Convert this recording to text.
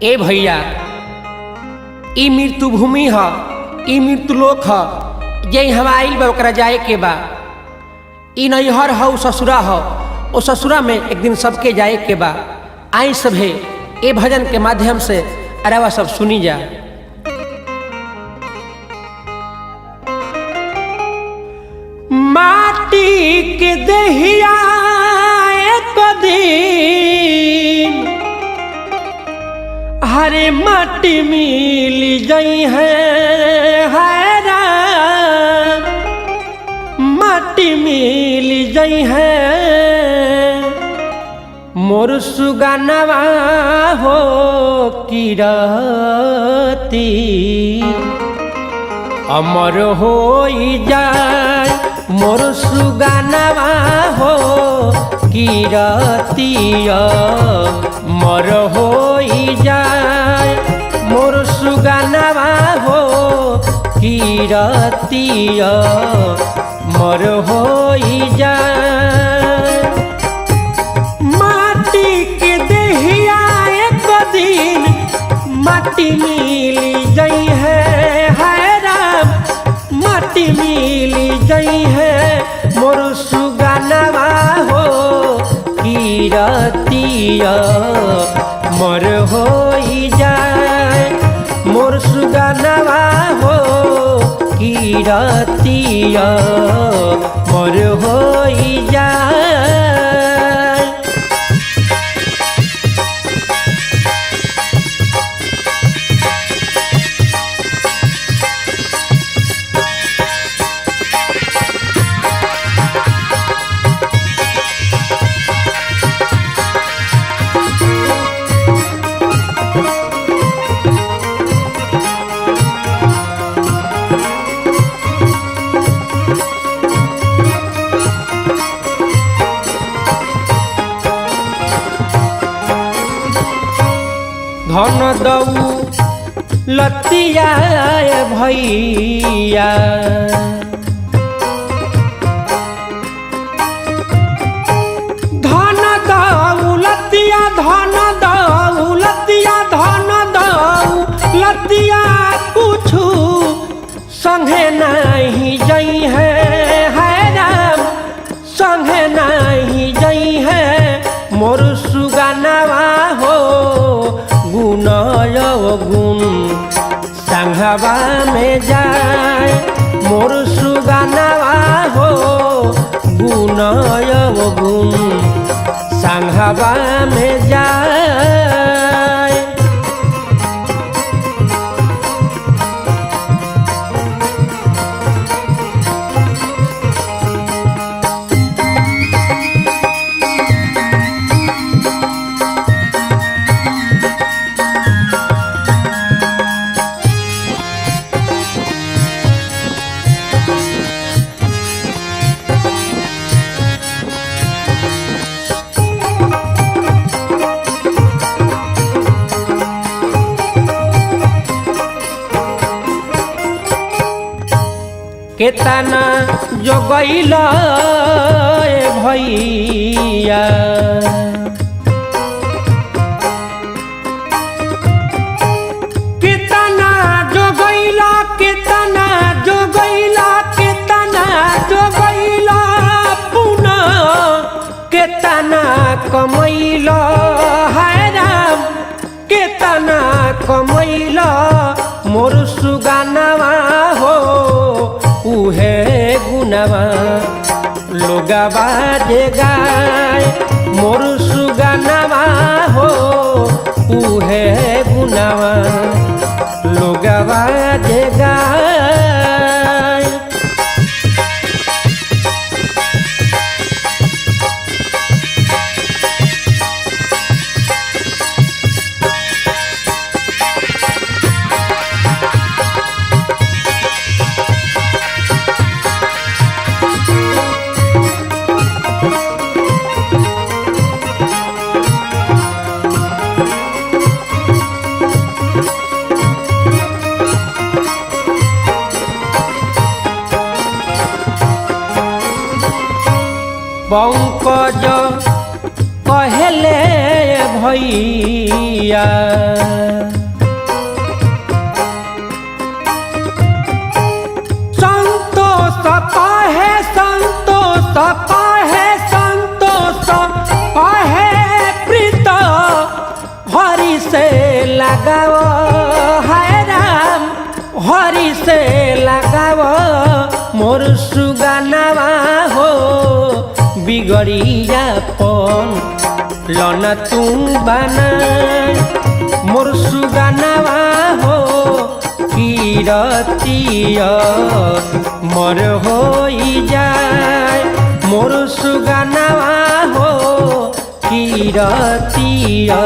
ए भैया ई मृत्यु भूमि ह, ई मृत्यु लोक ह, जे हम आइल बा ओकरा जाए के बा। ई नैहर ह, ससुरा ह, ओ ससुरा में एक दिन सबके जाए के बा। आई सभे ए भजन के माध्यम से अरवा सब सुनी जा। माटी के दहिया एक दिन हरे माटी मिल गई है माटी मिल गई है मोर सुगनवा हो किरती अमर हो जाए मोर सुगनवा हो किरती मर हो जाए मोर सुगनवा हो किरती मर हो जाए। माटी के दहिया एक दिन माटी मिल गई है राम माटी मिल गई है मोर सुगनवा हो किरती मर हो जाए मोर सुगनवा हो किरती मर हो जाए। धन दऊ लतिया भैया धन दऊ लतिया धन दऊ लतिया धन दऊ लतिया कुछु संगे नहीं जई है राम संगे नहीं जई है मोर सुगनवा हो गुनय गुण संघवा में जाए मोर सुगनवा हो गुनय गुण संघवा में जाए। केतना जोगैल भैया केतना जोगैल केतना जोगैल केतना जोगैल पुनः केतना कमैल है राम केतना कमैल मोर सुगनवा हो उहे गुनवा लोगवा जे गाय मोर सुगनवा हो उहे गुनवा लोगवा जे गाय। पंकज कहले भैया संतोष कहे संतोष कहे संतोष कहे प्रीत हरि से लगाओ हाय राम हरि से लगाओ मोर सुगानावा हो बिगड़िया पन लना तू बना मोर सुगानावा हो किरतिया मर हो जाए मोर सुगानावा हो किरतिया